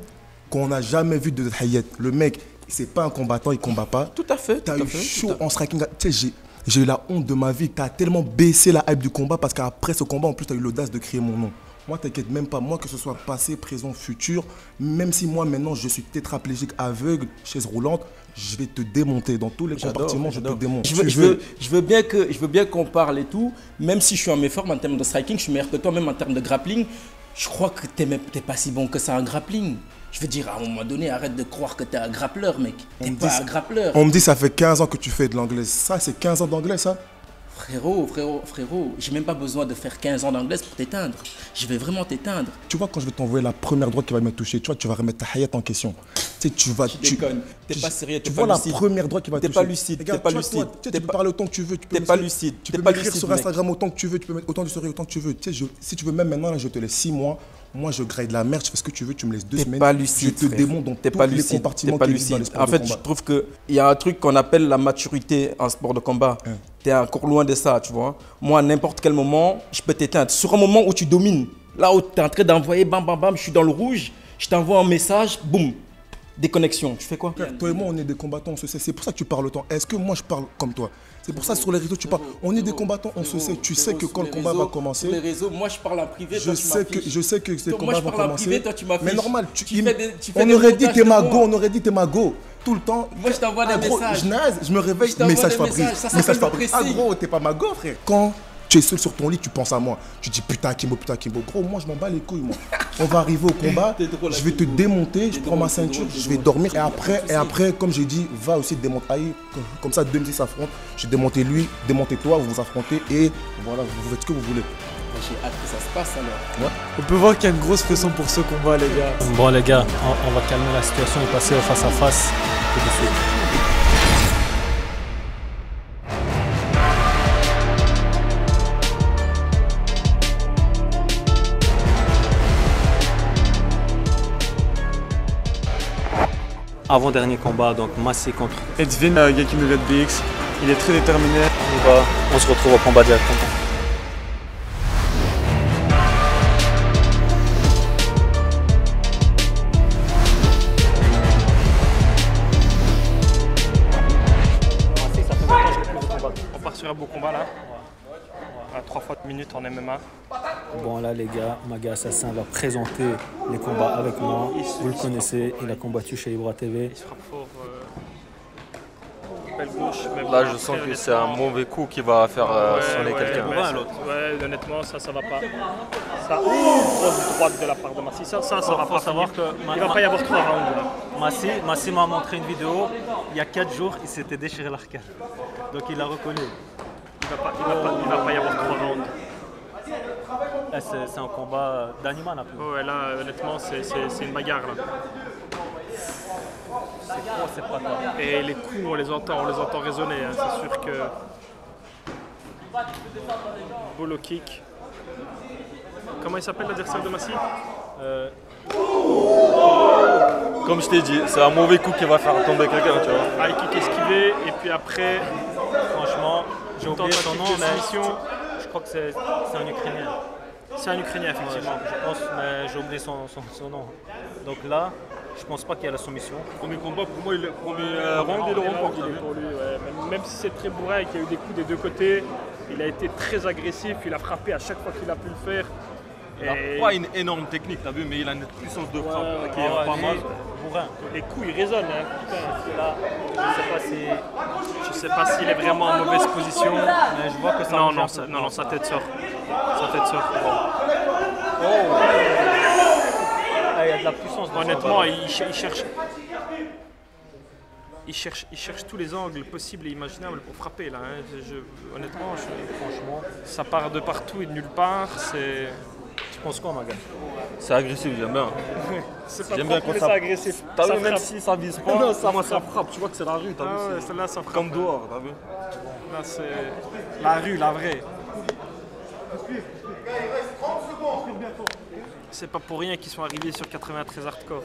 E: qu'on n'a jamais vu de Hayat. Le mec, c'est pas un combattant, il combat pas.
K: Tout à fait.
E: Tu as eu chaud en striking. Tu sais, j'ai eu la honte de ma vie. Tu as tellement baissé la hype du combat parce qu'après ce combat, en plus, tu as eu l'audace de crier mon nom. Moi, t'inquiète même pas. Moi, que ce soit passé, présent, futur, même si moi, maintenant, je suis tétraplégique, aveugle, chaise roulante, je vais te démonter. Dans tous les compartiments, je te démonte.
K: Je veux bien qu'on parle et tout. Même si je suis en méforme en termes de striking, je suis meilleur que toi, même en termes de grappling. Je crois que t'es pas si bon que ça en grappling. Je veux dire, à un moment donné, arrête de croire que t'es un grappleur, mec. T'es pas un grappleur.
E: On me dit, ça fait 15 ans que tu fais de l'anglais. Ça, c'est 15 ans d'anglais, ça?
K: Frérot, j'ai même pas besoin de faire 15 ans d'anglais pour t'éteindre. Je vais vraiment t'éteindre.
E: Tu vois, quand je vais t'envoyer la première droite qui va me toucher, tu vois, tu vas remettre ta hayat en question. Tu sais, tu vas...
K: Tu déconnes. T'es pas sérieux,
E: tu vois la première droite qui va te toucher.
K: T'es pas lucide, t'es pas lucide.
E: Tu peux parler autant que tu veux.
K: T'es pas lucide.
E: Tu peux m'écrire sur Instagram autant que tu veux. Tu peux mettre autant de stories autant que tu veux. Tu sais, si tu veux, même maintenant, là, je te laisse 6 mois. Moi, je graille de la merde, je fais ce que tu veux, tu me laisses 2 semaines.
K: T'es pas lucide,
E: je te démonte dans tous les compartiments qui existent dans les sports de combat.
K: En fait, je trouve qu'il y a un truc qu'on appelle la maturité en sport de combat. T'es encore loin de ça, tu vois. Moi, à n'importe quel moment, je peux t'éteindre. Sur un moment où tu domines, là où tu es en train d'envoyer bam bam bam, je suis dans le rouge, je t'envoie un message, boum, déconnexion. Tu fais quoi?
E: Toi et moi, on est des combattants, on se sait. C'est pour ça que tu parles autant. Est-ce que moi, je parle comme toi? C'est pour ça que sur les réseaux, tu parles. On est des combattants, on se sait. Tu sais que quand le combat va commencer.
K: Sur les réseaux, moi, je parle en privé, toi,
E: je sais que ces combats vont commencer.
K: Privé, toi, tu m'affiches.
E: Mais normal,
K: on aurait dit
E: t'es mago, on aurait dit t'es mago. Tout le temps.
K: Moi, je t'envoie des messages.
E: Je naze, je me réveille, message Fabrice. Message Fabrice. Ah gros, t'es pas mago, frère. Quand tu es seul sur ton lit, tu penses à moi. Tu dis putain Kimbo. Gros, moi je m'en bats les couilles, moi. On va arriver au combat, je vais te démonter, je prends ma ceinture, je vais dormir. Et après, comme j'ai dit, va aussi démonter Aïe. Comme ça, 2 minutes s'affrontent. Je vais démonter lui, démonter toi, vous vous affrontez et voilà, vous faites ce que vous voulez.
K: J'ai hâte que ça se passe alors.
B: Ouais. On peut voir qu'il y a une grosse pression pour ce combat, les gars.
A: Bon, les gars, on va calmer la situation et passer au face à face tout de suite. Avant-dernier combat, donc Massé contre
B: Edwin, gars qui nous vient de BX. Il est très déterminé.
A: On se retrouve au combat directement.
C: On part sur un beau combat là. À 3 fois de minute en MMA.
A: Bon là les gars, Maga Assassin va présenter les combats avec moi. Vous le connaissez, il a combattu chez Ibra TV.
C: Il se frappe fort. belle gauche. Mais
L: Là,
C: bon,
L: je sens
C: après,
L: que c'est un mauvais coup qui va faire sonner quelqu'un.
C: Ouais, honnêtement, ça va pas. Ça, grosse droite de la part de Massi. Ça va pas savoir que il va pas y avoir 3 rounds. Là.
A: Massi m'a montré une vidéo, il y a 4 jours, il s'était déchiré l'arcade. Donc il l'a reconnu.
C: Il va pas y avoir 3 rounds.
A: C'est un combat d'animal un peu.
C: Ouais, là, honnêtement, c'est une bagarre. Là.
A: C'est pas top.
C: Et les coups, on les entend résonner. Hein. C'est sûr que. Bolo kick. Comment il s'appelle l'adversaire de Massi
L: Comme je t'ai dit, c'est un mauvais coup qui va faire tomber quelqu'un, tu vois.
C: High kick esquivé, et puis après,
A: franchement, j'ai oublié son nom, mais
C: soumission.
A: je crois que c'est un Ukrainien.
C: C'est un Ukrainien, effectivement.
A: Ouais, je pense, mais j'ai oublié son nom. Donc là, je pense pas qu'il y a la soumission.
L: Premier combat, pour moi, premier round, il le remporte.
C: Pour lui, ouais. Même si c'est très bourré et qu'il y a eu des coups des deux côtés, il a été très agressif, il a frappé à chaque fois qu'il a pu le faire.
L: Il n'a pas une énorme technique, t'as vu, mais il a une puissance de frappe qui est pas mal.
C: Bourrin. Les coups, ils résonnent. Hein. Putain, là, je sais pas s'il est vraiment en mauvaise position.
A: Mais je vois que ça
C: non, sa tête sort. Sa tête sort.
A: Il y a de la puissance.
C: Honnêtement, il cherche tous les angles possibles et imaginables pour frapper là. Hein. Honnêtement, franchement, ça part de partout et de nulle part.
A: Tu penses quoi, Maga?
L: C'est agressif, j'aime bien.
C: J'aime bien quand c'est agressif.
L: T'as vu, même si ça vise pas,
C: non,
L: moi ça frappe. Tu vois que c'est la rue, t'as vu?
C: Celle-là, ça frappe.
L: Comme dehors, t'as vu?
C: Là, c'est la rue, la vraie. C'est pas pour rien qu'ils sont arrivés sur 93 hardcore.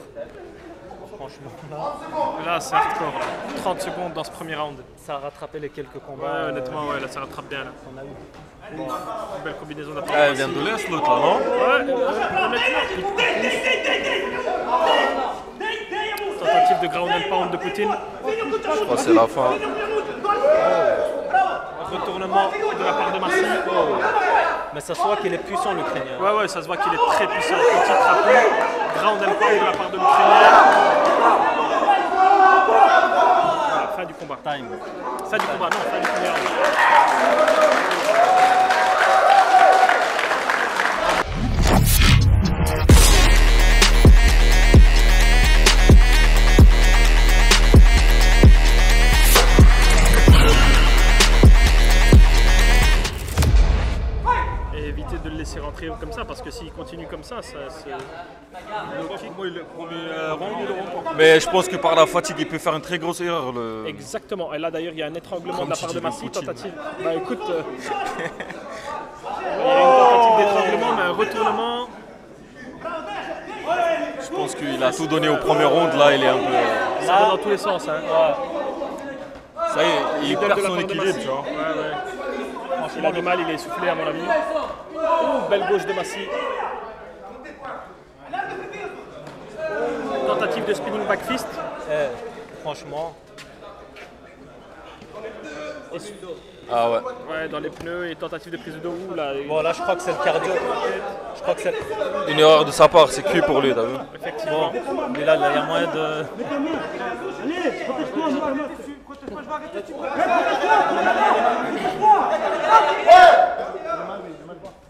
A: Franchement.
C: Là, c'est hardcore. 30 secondes dans ce premier round.
A: Ça a rattrapé les quelques combats.
C: Ouais, honnêtement, ouais, là, ça rattrape bien. Là.
A: On a eu.
C: Bon, une belle combinaison d'après.
L: Elle vient de l'Est, l'autre, là, non?
C: Ouais, honnêtement. Tentative de ground and pound de Poutine.
L: Je crois que c'est la fin.
C: Retournement de la part de Massi.
A: Mais ça se voit qu'il est puissant, l'Ukrainien.
C: Ouais, ça se voit qu'il est très puissant. Petit trapu, ground and pound de la part de l'Ukrainien. Voilà, fin du combat.
A: Time.
C: Fin du combat, non, fin du premier round. Laisser rentrer comme ça parce que s'il continue comme ça, c'est.
L: Pour moi, le premier round, il le remporte. Mais je pense que par la fatigue, il peut faire une très grosse erreur.
C: Exactement. Et là d'ailleurs, il y a un étranglement de la part de Massi. Tentative. Bah écoute, il y a une tentative d'étranglement, mais un retournement.
L: Je pense qu'il a tout donné au premier round. Là, il est un peu.
C: Ça va dans tous les sens. Hein.
L: Ça y est, il perd son équilibre, tu vois.
C: Il a du mal, il est essoufflé à mon avis. Belle gauche de Massi. Tentative de spinning back fist.
A: Franchement.
L: Ah ouais.
C: Ouais, dans les pneus et tentative de prise de dos. Là,
A: bon, là, je crois que c'est le cardio. Je crois que c'est
L: une erreur de sa part, c'est cuit pour lui, t'as vu?
C: Effectivement.
A: Mais là, il y a moyen de.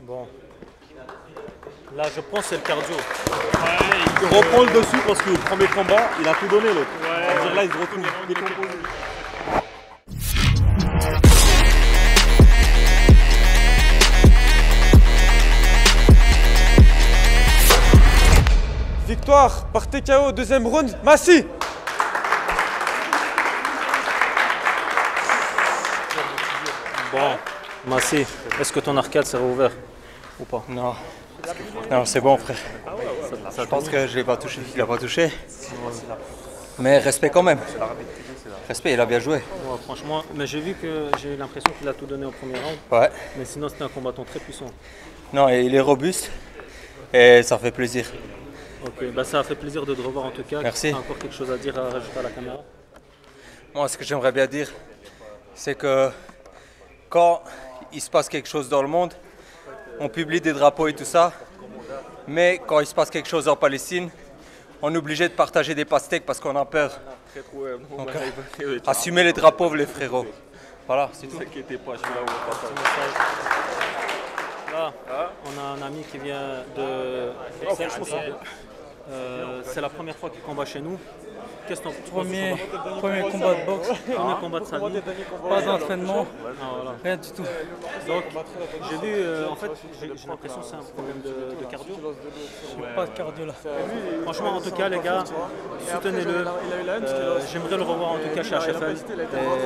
A: Bon. Là, je pense que c'est le cardio.
L: Il reprend le dessus parce que le premier combat, il a tout donné l'autre.
C: Ouais.
L: Là, il se retrouve décomposé.
B: Victoire par TKO, deuxième round, Massi.
A: Bon, Massi, est-ce que ton arcade s'est rouvert ou pas?
M: Non. Non, c'est bon, frère. Je pense que je l'ai pas touché. Il a pas touché. Mais respect quand même. Respect, il a bien joué.
A: Ouais, franchement, mais j'ai vu que j'ai eu l'impression qu'il a tout donné au premier round.
M: Ouais.
A: Mais sinon, c'était un combattant très puissant.
M: Non, il est robuste et ça fait plaisir.
A: Ok, bah ça a fait plaisir de te revoir en tout cas.
M: Merci.
A: Tu as encore quelque chose à dire à rajouter à la caméra?
M: Moi, ce que j'aimerais bien dire, c'est que quand il se passe quelque chose dans le monde, on publie des drapeaux et tout ça, mais quand il se passe quelque chose en Palestine, on est obligé de partager des pastèques parce qu'on a peur Donc, assumez les drapeaux, les frérots. Voilà, c'est tout.
A: Là, on a un ami qui vient de. C'est la première fois qu'il combat chez nous. Qu'est-ce que
I: Premier combat de boxe.
A: Premier combat de sa vie.
I: Pas d'entraînement, rien du tout.
A: Donc, j'ai vu, en fait, j'ai l'impression que c'est un problème de cardio.
I: J'ai pas de cardio là.
A: Franchement, en tout cas, les gars, soutenez-le. J'aimerais le revoir en tout cas chez HFL.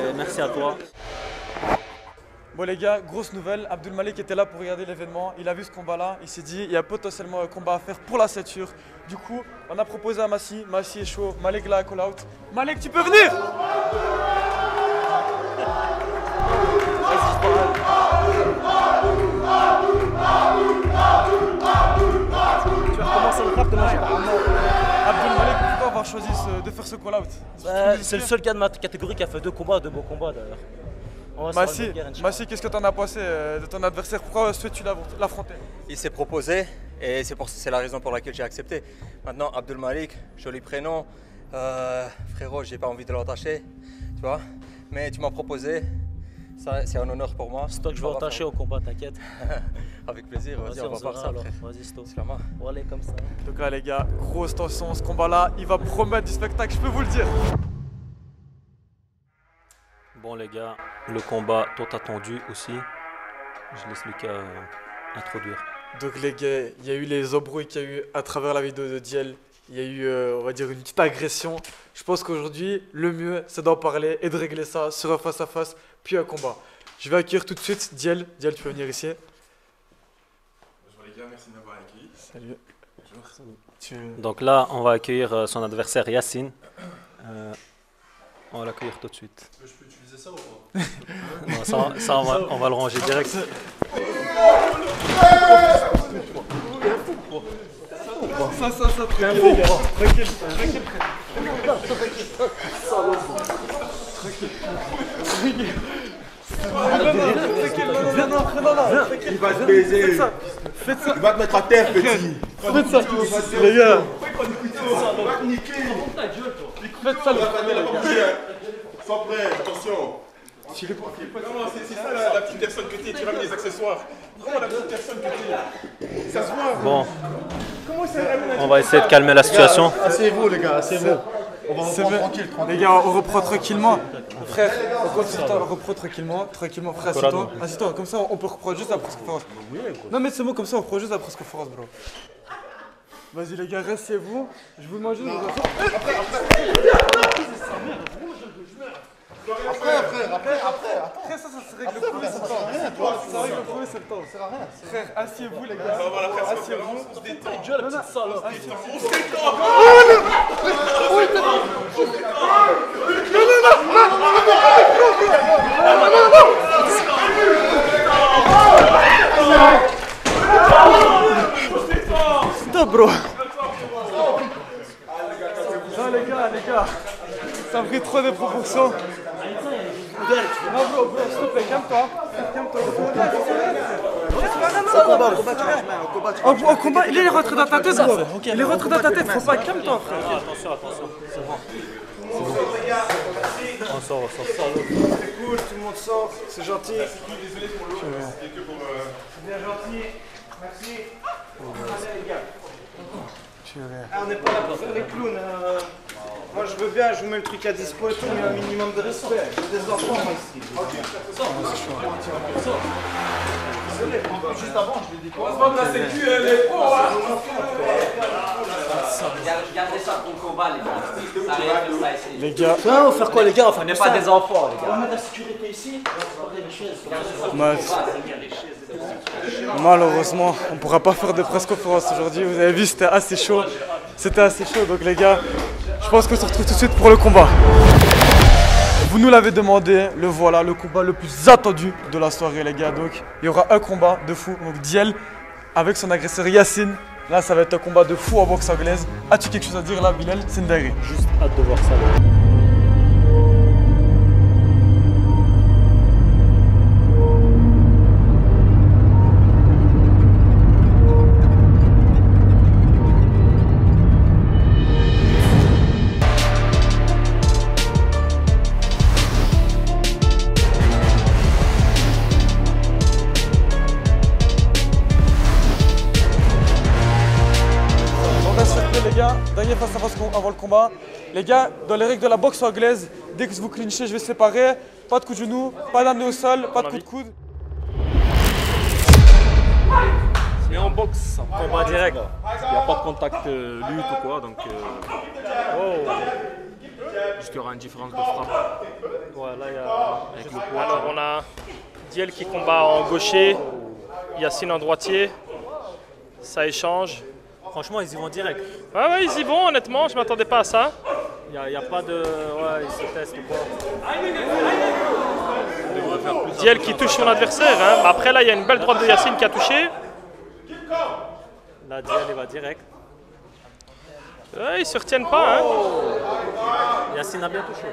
A: Et merci à toi.
B: Bon les gars, grosse nouvelle, Abdul Malik était là pour regarder l'événement, il a vu ce combat-là, il s'est dit il y a potentiellement un combat à faire pour la ceinture. Du coup, on a proposé à Massi est chaud, Malik l'a call out. Malik, tu peux venir? Tu vas recommencer le rap demain. Abdul Malik, pourquoi avoir choisi de faire ce call out?
N: C'est le seul gars de ma catégorie qui a fait 2 combats, 2 beaux combats d'ailleurs.
B: Massi, qu'est-ce que tu en as pensé de ton adversaire? Pourquoi souhaites-tu l'affronter?
M: Il s'est proposé et c'est la raison pour laquelle j'ai accepté. Maintenant, Abdul Malik, joli prénom. Frérot, j'ai pas envie de l'attacher, tu vois. Mais tu m'as proposé, c'est un honneur pour moi.
N: C'est toi que je vais attacher au combat, t'inquiète.
M: Avec plaisir, vas-y, on va voir ça.
N: Vas-y, stop.
M: On
N: va aller comme ça.
B: Donc là les gars, grosse tension, ce combat-là, il va promettre du spectacle, je peux vous le dire.
A: Bon les gars, le combat tant attendu aussi. Je laisse Lucas introduire.
B: Donc les gars, il y a eu les embrouilles qu'il y a eu à travers la vidéo de Diel. Il y a eu, on va dire, une petite agression. Je pense qu'aujourd'hui, le mieux, c'est d'en parler et de régler ça sur un face-à-face, puis un combat. Je vais accueillir tout de suite Diel. Diel, tu peux venir ici.
E: Bonjour les gars, merci de m'avoir accueilli.
B: Salut.
E: Bonjour.
A: Donc là, on va accueillir son adversaire Yacine. On va l'accueillir tout de suite.
E: Je peux utiliser ça ou pas?
A: Non, ça on va le ranger direct.
B: Ça, tranquille les gars. Tranquille.
E: Il va te baiser.
B: Faites ça.
E: Il va te mettre à terre, petit.
B: Faites ça, les gars. Faites ça, les gars.
E: Sois prêt, attention. C'est ça la petite personne que t'es, tu ramènes les accessoires. Vraiment la petite personne que t'es. Ça se voit.
A: Bon, on va essayer de calmer la situation.
E: Asseyez-vous les gars, asseyez-vous. On va reprendre tranquille.
B: Les gars, on reprend tranquillement. Frère, on reprend tranquillement, frère, assieds-toi. Assieds-toi, comme ça on peut reprendre juste la presse-conférence. Non mais c'est bon, comme ça on reprend juste la presse-conférence, bro. Vas-y les gars, restez-vous. Je vous demande juste de vous asseoir. Après, ça se règle le 1er septembre. Ça règle le 1er septembre. Ça sert à rien. Frère, asseyez-vous les gars. Asseyez-vous.
E: On se détend. On se
B: détend. Stop, bro. Non les gars, ça a pris trop de proportions. Non bro, s'il te plaît, calme-toi. Au combat, il est rentré dans ta tête, bro. Il est rentré dans ta tête, faut pas, calme-toi, frère.
A: Attention, c'est bon. On sort.
B: C'est cool, tout le monde sort, c'est gentil.
E: Désolé pour l'eau.
B: C'est bien gentil, merci. Allez les gars. On n'est pas là pour faire les clowns. Moi je veux bien, je vous mets le truc à dispo et tout, mais un minimum de respect. J'ai des enfants moi ici. Désolé, juste avant je l'ai dit quoi. On va la sécu, elle est pro.
O: Gardez ça pour le combat, les gars. Ça arrive comme ça ici.
B: Les gars.
N: Ça va faire quoi, les gars? Enfin, on n'est pas des enfants, les
O: On va
N: gars.
O: mettre la sécurité ici. On va porter les chaises.
B: Malheureusement, on ne pourra pas faire de presse-conférence aujourd'hui. Vous avez vu, c'était assez chaud. Donc les gars, je pense qu'on se retrouve tout de suite pour le combat. Vous nous l'avez demandé, le voilà, le combat le plus attendu de la soirée les gars. Donc il y aura un combat de fou. Donc Diel avec son agresseur Yacine. Là ça va être un combat de fou en boxe anglaise. As-tu quelque chose à dire là, Bilal? C'est une dinguerie.
A: Juste hâte de voir ça.
B: avant le combat. Les gars, dans les règles de la boxe anglaise, dès que vous clinchez, je vais séparer. Pas de coup de genou, pas d'amener au sol, pas de coup de coude.
L: Mais en boxe, combat direct. Il n'y a pas de contact lutte ou quoi, donc juste qu'il y aura une différence de frappe.
A: Ouais, là, il y a...
L: Avec le poids.
C: Alors on a Diel qui combat en gaucher, Yacine en droitier. Ça échange.
A: Franchement, ils y vont direct.
C: Ouais, ils y vont, honnêtement, je m'attendais pas à ça.
A: Il n'y a pas de... Ouais, ils se testent ou quoi.
C: Diel qui touche son adversaire. Hein. Après, là, il y a une belle droite de Yacine qui a touché.
A: Là, Diel, il va direct.
C: Ouais, ils se retiennent pas. Hein.
A: Yacine a bien touché.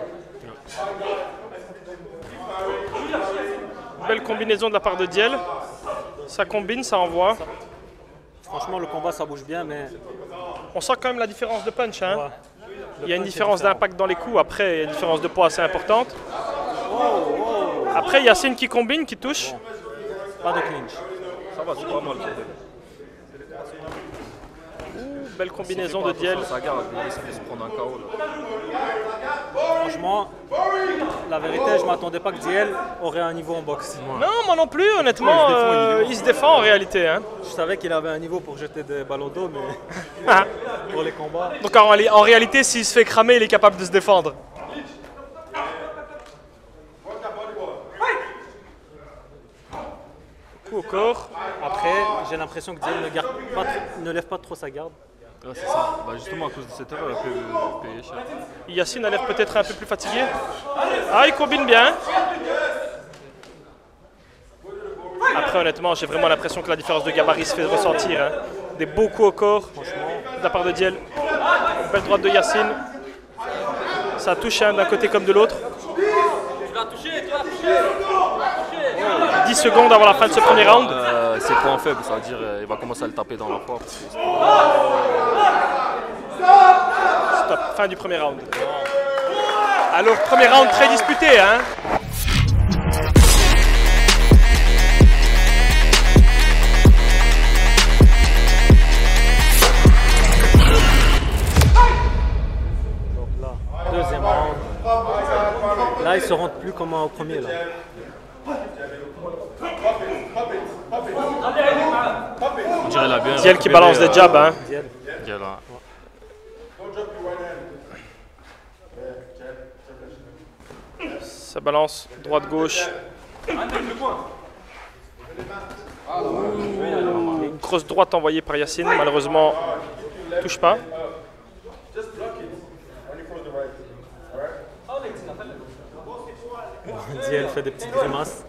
C: Belle combinaison de la part de Diel. Ça combine, ça envoie.
A: Franchement, le combat, ça bouge bien, mais...
C: On sent quand même la différence de punch. Hein.
A: Ouais.
C: Il y a une différence d'impact dans les coups. Après, il y a une différence de poids assez importante. Après, Yacine qui combine, qui touche.
A: Pas de clinch.
L: Ça va, c'est pas mal.
C: Belle combinaison de Diel.
L: Ça garde, il risque de se prendre un KO.
A: Franchement, la vérité, je ne m'attendais pas que Diel aurait un niveau en boxe.
C: Non, moi non plus, honnêtement, il se défend en réalité. Hein.
A: Je savais qu'il avait un niveau pour jeter des ballons d'eau, mais pour les combats...
C: Donc en réalité, s'il se fait cramer, il est capable de se défendre. Coup au corps.
A: Après, j'ai l'impression que Diel ne lève pas trop sa garde.
L: Ouais, c'est ça. Bah justement, à cause de cette erreur, il a pu payer cher.
C: Yacine a l'air peut-être un peu plus fatigué. Ah, il combine bien. Après, honnêtement, j'ai vraiment l'impression que la différence de gabarit se fait ressentir. Hein. Des beaux coups au corps, franchement, de la part de Diel. Belle droite de Yacine. Ça touche hein, d'un côté comme de l'autre. 10 secondes avant la fin de ce premier round.
L: C'est point faible, ça veut dire qu'il va commencer à le taper dans la foire.
C: Stop, fin du premier round. Alors, premier round très disputé. Hein.
A: Donc là, deuxième round. Là, il se rentre plus comme au premier. Là.
L: On dirait la bien.
C: Diel qui balance des jabs. Hein.
L: Diel, hein.
C: Ça balance droite-gauche. Une grosse droite envoyée par Yacine. Malheureusement, touche pas.
A: Diel fait des petites grimaces.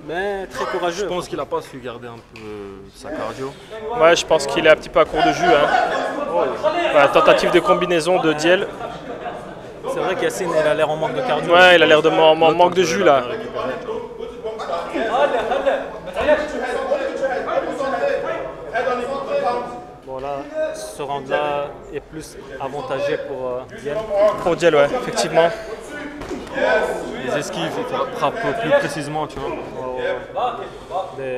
A: Mais très courageux.
L: Je pense qu'il n'a pas su garder un peu sa cardio.
C: Ouais, je pense qu'il est un petit peu à court de jus. Hein. Ouais, tentative de combinaison de Diel.
A: C'est vrai qu'Yacine il a l'air en manque de cardio.
C: Ouais, il a l'air de manque de jus là.
A: Bon là, ce round-là est plus avantagé pour Diel.
C: Pour Diel, ouais, effectivement.
L: Les esquives, il frappe plus précisément, tu vois.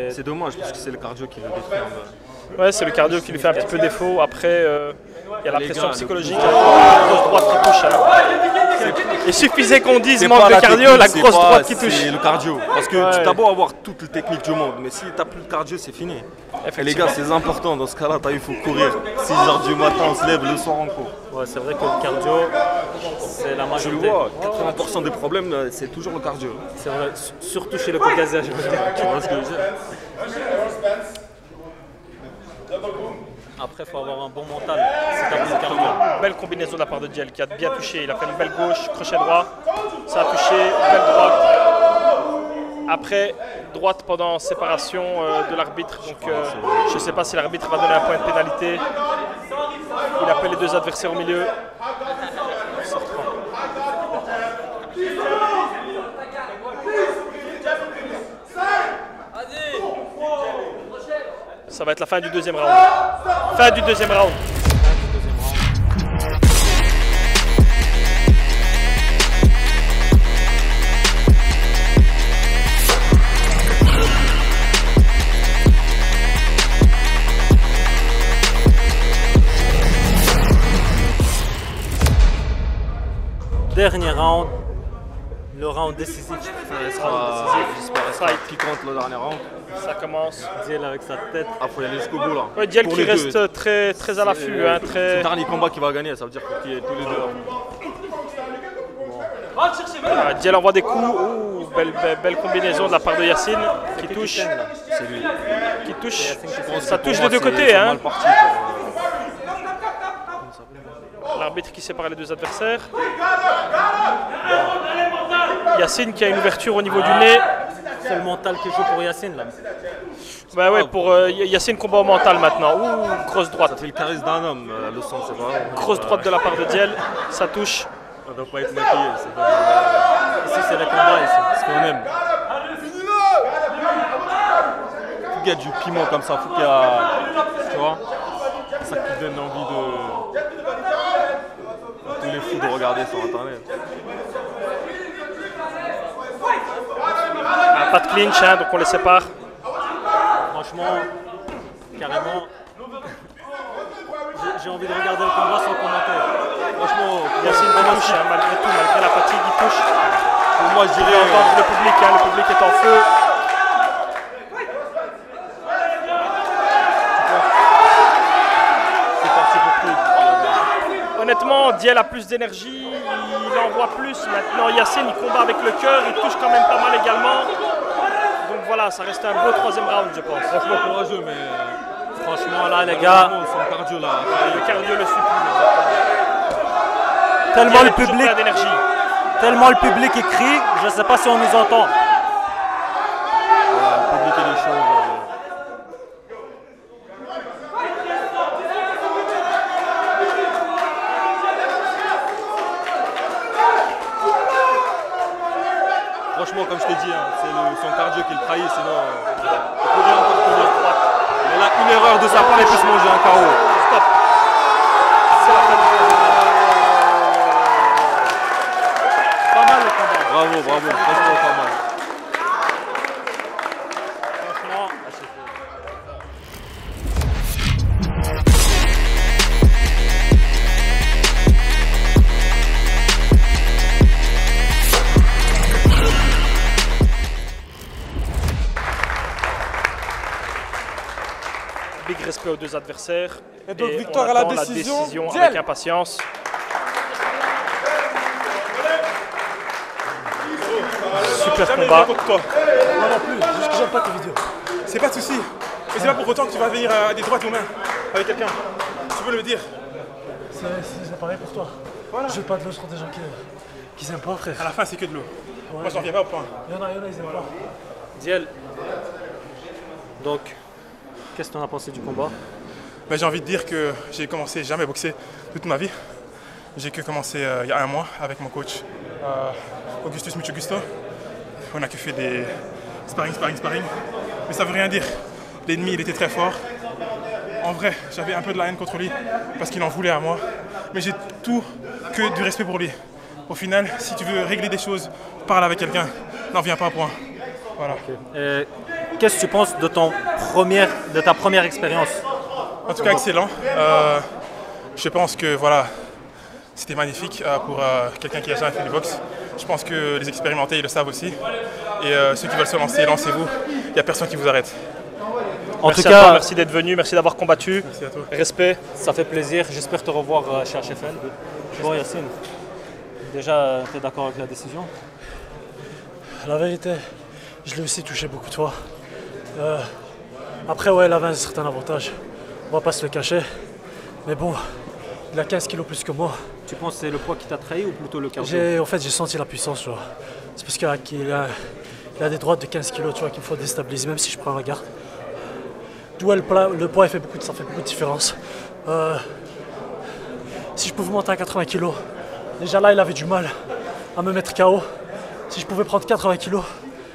L: C'est dommage parce que c'est le cardio qui le détruit.
C: Ouais, c'est le cardio qui lui fait un petit peu défaut. Après, il y a la pression psychologique. La grosse droite qui touche. Hein. Il suffisait qu'on dise manque de cardio, la grosse droite qui touche.
L: C'est le cardio. Parce que tu as beau avoir toutes les techniques du monde, mais si tu n'as plus de cardio, c'est fini. Et les gars, c'est important. Dans ce cas-là, il faut courir. 6h du matin, on se lève, le soir, on court.
A: Ouais, c'est vrai que le cardio, c'est la majorité.
L: Je le vois, 80% des problèmes, c'est toujours le cardio.
A: C'est vrai, surtout chez le Caucasien, je veux dire.
L: Tu vois ce que je veux dire?
A: Après, il faut avoir un bon mental. C'est un bon cardio.
C: Belle combinaison de la part de Diel qui a bien touché. Il a fait une belle gauche, crochet droit. Ça a touché, belle droite. Après, droite pendant séparation de l'arbitre. Donc, je ne sais pas si l'arbitre va donner un point de pénalité. Il appelle les deux adversaires au milieu. Ça va être la fin du deuxième round. Fin du deuxième round.
A: Dernier round. Le round décisif.
L: J'espère qui compte le dernier round.
C: Ça commence.
A: Diel avec sa tête.
L: Ah, faut y aller jusqu'au bout là.
C: Ouais, Diel
L: Pour
C: qui
L: les
C: reste
L: deux.
C: très à l'affût. Hein,
L: C'est le dernier combat qui va gagner, ça veut dire qu'il y ait tous les deux.
C: Diel envoie des coups. Ouh, belle combinaison de la part de Yacine qui touche.
L: C'est lui.
C: Qui touche.
L: Je pense
C: Ça
L: que
C: touche
L: pour
C: des
L: moi,
C: deux
L: c'est
C: côtés. Hein.
L: mal parti,
C: L'arbitre qui sépare les deux adversaires. Yacine qui a une ouverture au niveau du nez.
A: C'est le mental qui joue pour Yacine là.
C: Bah ouais, pour Yacine, combat au mental maintenant. Ouh, grosse droite.
L: Ça fait le charisme d'un homme, le sens, c'est pas.
C: Grosse droite de la part de Diel. Ça touche.
L: Ça doit pas être maquillé.
A: Ici, c'est le combat ici.
L: Ce qu'on aime. Faut qu'il y a du piment comme ça. Faut qu'il y a. Tu vois. C'est ça qui donne envie de. Tous les fous de regarder sur internet.
C: Pas de clinch, hein, donc on les sépare.
A: Franchement, carrément, j'ai envie de regarder le combat sans commentaire.
L: Franchement,
C: Yacine touche, hein, malgré tout, malgré la fatigue, il touche.
L: Pour moi, je dirais
C: encore le public, hein, le public est en feu.
L: C'est parti pour plus.
C: Honnêtement, Diel a plus d'énergie, il envoie plus. Maintenant, Yacine, il combat avec le cœur, il touche quand même pas mal également. Donc voilà, ça reste un beau troisième round, je pense.
L: Franchement, courageux, mais.
A: Franchement, là, les gars.
L: Son cardio là.
C: Le cardio le suit plus.
A: Tellement le public écrit, je ne sais pas si on nous entend.
L: Le public et les choses. Franchement, comme je t'ai dit, hein, c'est son cardio qui le trahit, sinon il pourrait encore tenir. Mais là, une erreur de sa part, il peut se manger un KO.
C: Stop. C'est la fin du combat.
A: Pas mal le combat.
L: Bravo, franchement pas mal.
A: Franchement,
C: big respect aux deux adversaires.
B: Et donc,
C: on
B: victoire à la
C: attend
B: décision.
C: avec impatience. Super combat.
F: Moi non plus, juste que j'aime pas tes vidéos. C'est pas de soucis. Mais c'est pas pour autant que tu vas venir à des droites aux mains avec quelqu'un. Tu veux le dire.
P: C'est pareil pour toi. Voilà. Je veux pas de l'eau sur des gens qui s'aiment pas, frère.
F: À la fin, c'est que de l'eau.
P: Ouais.
F: Moi, j'en viens pas au point.
P: Il y en a, ils aiment pas.
A: Diel, donc, qu'est-ce que tu en as pensé du combat?
F: Ben, j'ai envie de dire que j'ai commencé jamais boxer toute ma vie. J'ai que commencé il y a un mois avec mon coach Augustus Mucho-Gusto. On a que fait des sparring. Mais ça veut rien dire. L'ennemi, il était très fort. En vrai, j'avais un peu de la haine contre lui parce qu'il en voulait à moi. Mais j'ai tout que du respect pour lui. Au final, si tu veux régler des choses, parle avec quelqu'un. N'en viens pas à point. Voilà.
A: Qu'est-ce que tu penses de ta première expérience?
F: En tout cas, excellent. Je pense que voilà, c'était magnifique pour quelqu'un qui n'a jamais fait du boxe. Je pense que les expérimentés, ils le savent aussi. Et ceux qui veulent se lancer, lancez-vous. Il n'y a personne qui vous arrête.
C: En tout cas, merci d'être venu, merci d'avoir combattu.
F: Merci à toi.
C: Respect.
A: Ça fait plaisir. J'espère te revoir chez HFN. Bon, Yacine, déjà, tu es d'accord avec la décision?
P: La vérité, je l'ai aussi touché beaucoup de fois. Après, ouais, il avait un certain avantage. On va pas se le cacher. Mais bon, il a 15 kilos plus que moi.
A: Tu penses que c'est le poids qui t'a trahi ou plutôt le cardio?
P: En fait, j'ai senti la puissance, tu vois. C'est parce qu'il a des droites de 15 kilos, tu vois, qu'il me faut déstabiliser, même si je prends la garde. D'où le poids, ça fait beaucoup de différence. Si je pouvais monter à 80 kilos, déjà là, il avait du mal à me mettre KO. Si je pouvais prendre 80 kilos,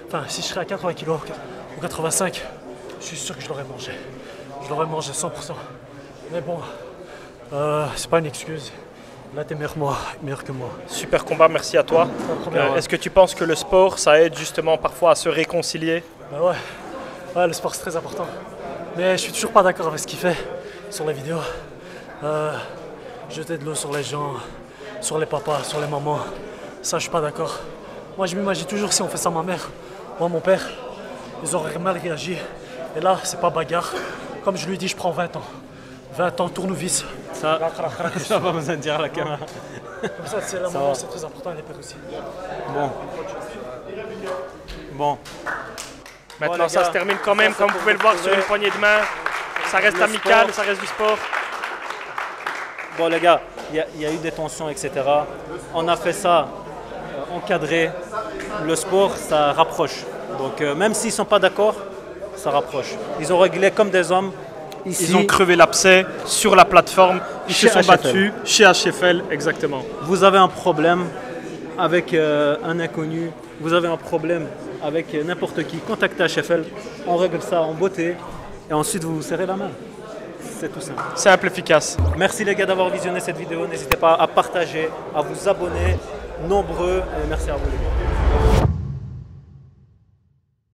P: enfin, si je serais à 80 kilos ou 85, je suis sûr que je l'aurais mangé. Je l'aurais mangé 100%. Mais bon, c'est pas une excuse. Là, t'es meilleur que moi.
C: Super combat, merci à toi. Est-ce que tu penses que le sport, ça aide justement parfois à se réconcilier?
P: Bah ouais, le sport c'est très important. Mais je suis toujours pas d'accord avec ce qu'il fait sur les vidéos. Jeter de l'eau sur les gens, sur les papas, sur les mamans. Ça, je suis pas d'accord. Moi, je m'imagine toujours si on fait ça à ma mère ou à mon père, ils auraient mal réagi. Et là, c'est pas bagarre. Comme je lui dis, je prends 20 ans. 20 ans, tournevis.
A: Ça, ça pas besoin de dire à la caméra.
P: Comme ça, c'est la moment, c'est très important, les pères aussi.
A: Bon.
C: Maintenant, ça se termine quand même, comme vous pouvez le voir, sur une poignée de main. Ça reste amical, ça reste du sport.
A: Bon, les gars, il y a eu des tensions, etc. On a fait ça encadré. Le sport, ça rapproche. Donc, même s'ils ne sont pas d'accord, ça rapproche. Ils ont réglé comme des hommes. Ici,
C: ils ont crevé l'abcès sur la plateforme. Ils se sont battus chez HFL, exactement.
A: Vous avez un problème avec un inconnu, vous avez un problème avec n'importe qui, contactez HFL, on règle ça en beauté et ensuite vous vous serrez la main. C'est tout simple.
C: Simple, efficace.
A: Merci les gars d'avoir visionné cette vidéo. N'hésitez pas à partager, à vous abonner nombreux et merci à vous les gars.